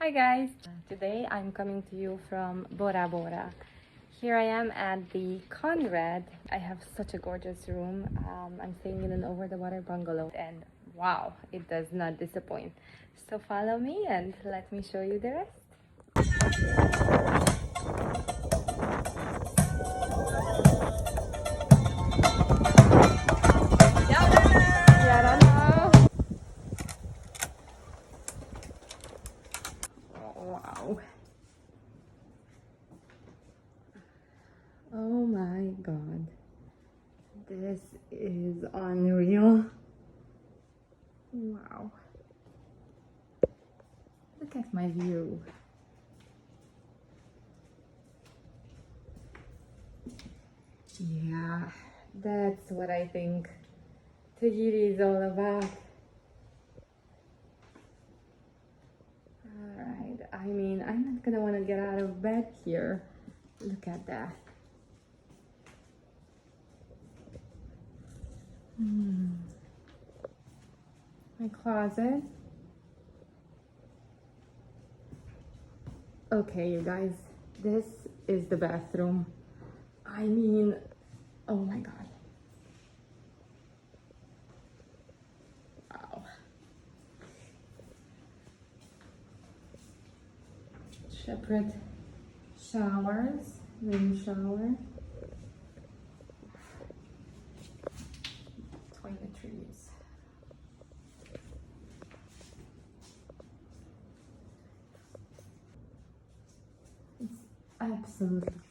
Hi guys! Today I'm coming to you from Bora Bora. Here I am at the Conrad. I have such a gorgeous room. I'm staying in an over-the-water bungalow and wow, it does not disappoint. So follow me and let me show you the rest. Wow. Oh my god. This is unreal. Wow. Look at my view. Yeah, that's what I think Tahiti is all about. Alright, I mean, I'm not gonna want to get out of bed here. Look at that. My closet. Okay, you guys, this is the bathroom. I mean, oh my god. Wow. Separate showers, rain shower. Toiletries. It's absolutely